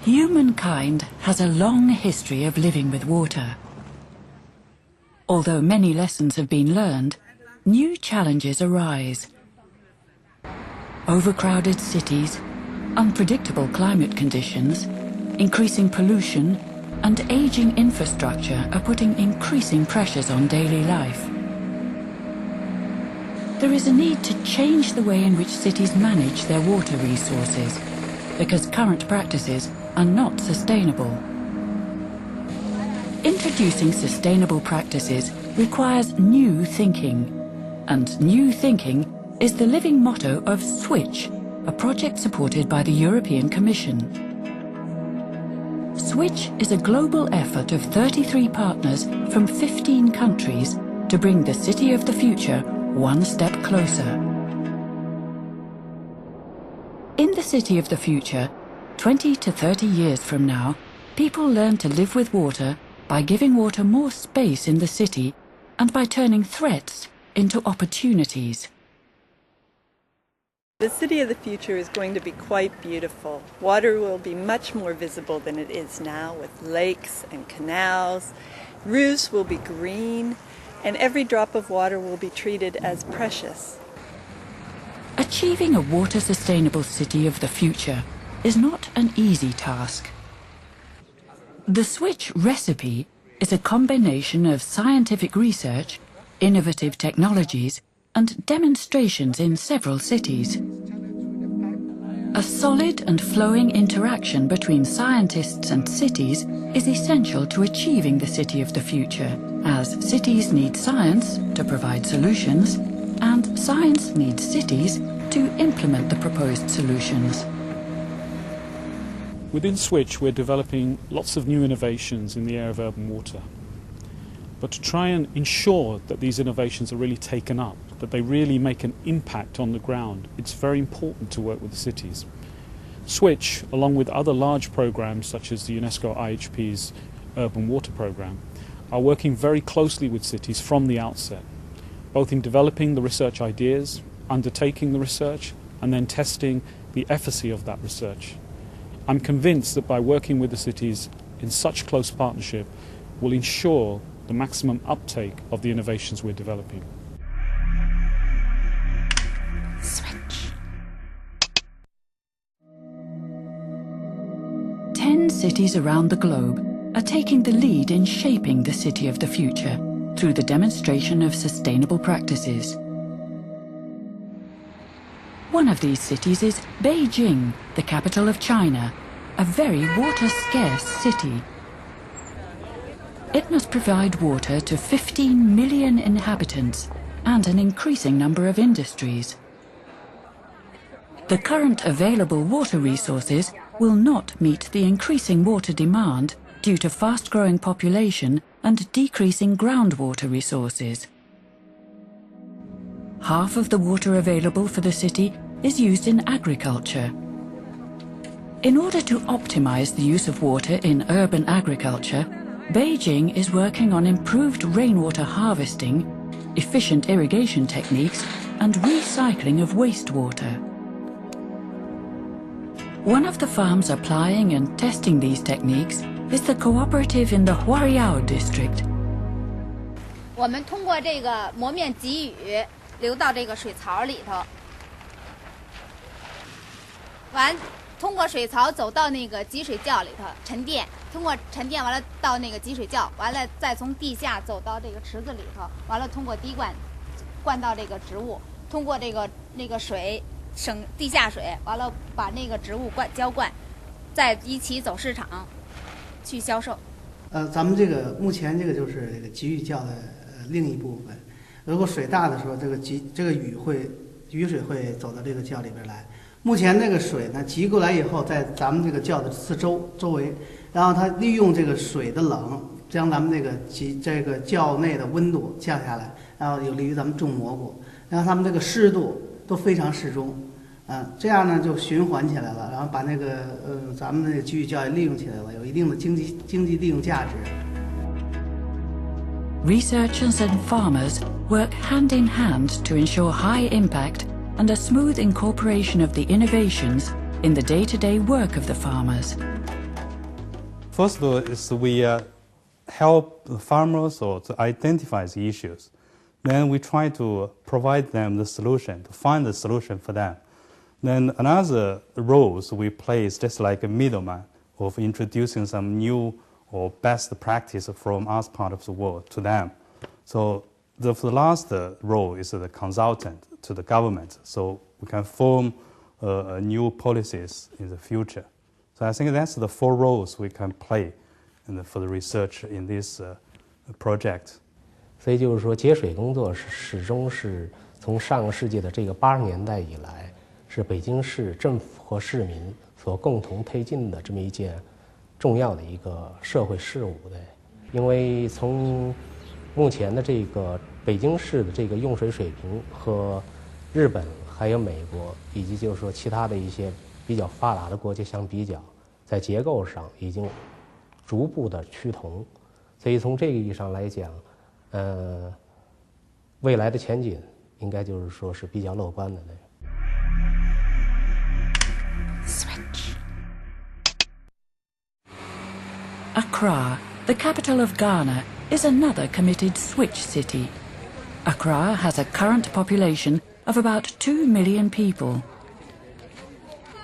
Humankind has a long history of living with water. Although many lessons have been learned, new challenges arise. Overcrowded cities, unpredictable climate conditions, increasing pollution, and aging infrastructure are putting increasing pressures on daily life. There is a need to change the way in which cities manage their water resources, because current practices are not sustainable. Introducing sustainable practices requires new thinking, and new thinking is the living motto of Switch, a project supported by the European Commission. Switch is a global effort of 33 partners from 15 countries to bring the city of the future one step closer. In the city of the future, 20 to 30 years from now, people learn to live with water by giving water more space in the city and by turning threats into opportunities. The city of the future is going to be quite beautiful. Water will be much more visible than it is now, with lakes and canals. Roofs will be green, and every drop of water will be treated as precious. Achieving a water-sustainable city of the future is not an easy task. The Switch recipe is a combination of scientific research, innovative technologies, and demonstrations in several cities. A solid and flowing interaction between scientists and cities is essential to achieving the city of the future, as cities need science to provide solutions, and science needs cities to implement the proposed solutions. Within Switch, we're developing lots of new innovations in the area of urban water. But to try and ensure that these innovations are really taken up, that they really make an impact on the ground, it's very important to work with the cities. Switch, along with other large programs such as the UNESCO IHP's Urban Water Programme, are working very closely with cities from the outset, both in developing the research ideas, undertaking the research, and then testing the efficacy of that research. I'm convinced that by working with the cities in such close partnership will ensure the maximum uptake of the innovations we're developing. Switch. 10 cities around the globe are taking the lead in shaping the city of the future through the demonstration of sustainable practices. One of these cities is Beijing, the capital of China, a very water-scarce city. It must provide water to 15 million inhabitants and an increasing number of industries. The current available water resources will not meet the increasing water demand due to fast-growing population and decreasing groundwater resources. Half of the water available for the city is used in agriculture. In order to optimize the use of water in urban agriculture, Beijing is working on improved rainwater harvesting, efficient irrigation techniques, and recycling of wastewater. One of the farms applying and testing these techniques is the cooperative in the Huariao district. 我们通过这个磨面给雨流到这个水槽里头，完通过水槽走到那个集水窖里头沉淀，通过沉淀完了到那个集水窖，完了再从地下走到这个池子里头，完了通过滴灌灌到这个植物，通过这个水省地下水，完了把那个植物浇灌，再一起走市场去销售。咱们这个目前这个就是这个集雨窖的另一部分。如果水大的时候，这个雨水会走到这个窖里边来。目前这个水呢集过来以后，在咱们这个窖的周围，然后它利用这个水的冷，将咱们这个窖内的温度降下来，然后有利于咱们种蘑菇，然后它们这个湿度都非常适中，这样呢就循环起来了，然后把那个咱们那个集雨窖也利用起来了，有一定的经济利用价值。Researchers and farmers work hand in hand to ensure high impact and a smooth incorporation of the innovations in the day-to-day work of the farmers. First of all, is we help the farmers or to identify the issues. Then we try to provide them the solution, to find the solution for them. Then another roles we play is just like a middleman of introducing some new or best practice from our part of the world to them. So the last role is the consultant to the government, so we can form new policies in the future. So I think that's the 4 roles we can play for the research in this project. 所以就是说，节水工作始终是从上个世纪的这个80年代以来，是北京市政府和市民所共同推进的这么一件重要的一个社会事务的。因为从目前的这个北京市的这个用水水平和日本还有美国以及就是说其他的一些比较发达的国家相比较，在结构上已经逐步的趋同，所以从这个意义上来讲，未来的前景应该就是说是比较乐观的。Switch. Accra, the capital of Ghana, is another committed switch city. Accra has a current population of about 2 million people.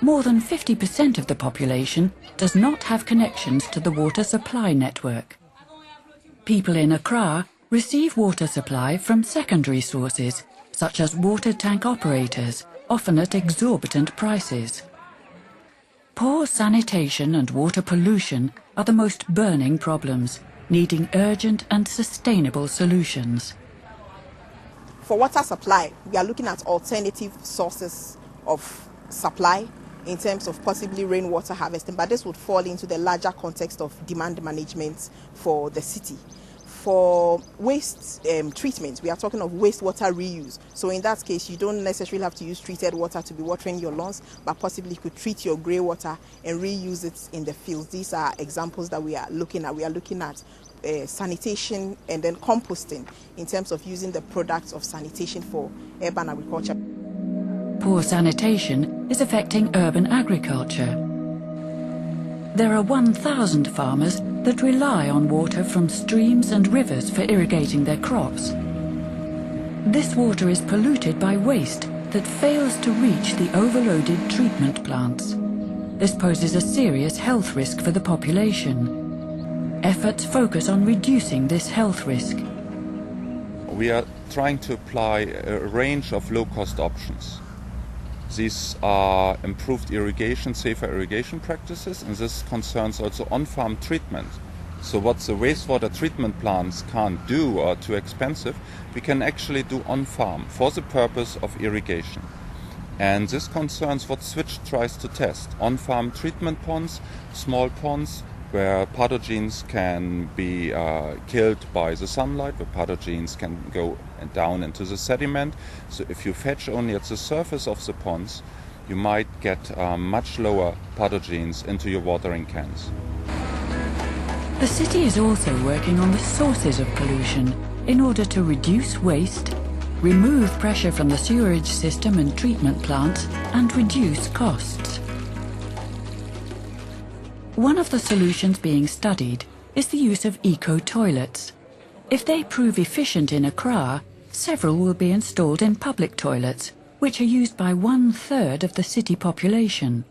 More than 50% of the population does not have connections to the water supply network. People in Accra receive water supply from secondary sources, such as water tank operators, often at exorbitant prices. Poor sanitation and water pollution are the most burning problems, needing urgent and sustainable solutions. For water supply, we are looking at alternative sources of supply in terms of possibly rainwater harvesting, but this would fall into the larger context of demand management for the city. For waste treatment, we are talking of wastewater reuse. So in that case, you don't necessarily have to use treated water to be watering your lawns, but possibly you could treat your grey water and reuse it in the fields. These are examples that we are looking at. We are looking at sanitation and then composting in terms of using the products of sanitation for urban agriculture. Poor sanitation is affecting urban agriculture. There are 1,000 farmers that rely on water from streams and rivers for irrigating their crops. This water is polluted by waste that fails to reach the overloaded treatment plants. This poses a serious health risk for the population. Efforts focus on reducing this health risk. We are trying to apply a range of low-cost options. These are improved irrigation, safer irrigation practices, and this concerns also on-farm treatment. So what the wastewater treatment plants can't do or are too expensive, we can actually do on-farm for the purpose of irrigation. And this concerns what Switch tries to test. On-farm treatment ponds, small ponds, where pathogens can be killed by the sunlight, where pathogens can go down into the sediment. So if you fetch only at the surface of the ponds, you might get much lower pathogens into your watering cans. The city is also working on the sources of pollution in order to reduce waste, remove pressure from the sewerage system and treatment plants, and reduce costs. One of the solutions being studied is the use of eco-toilets. If they prove efficient in Accra, several will be installed in public toilets, which are used by 1/3 of the city population.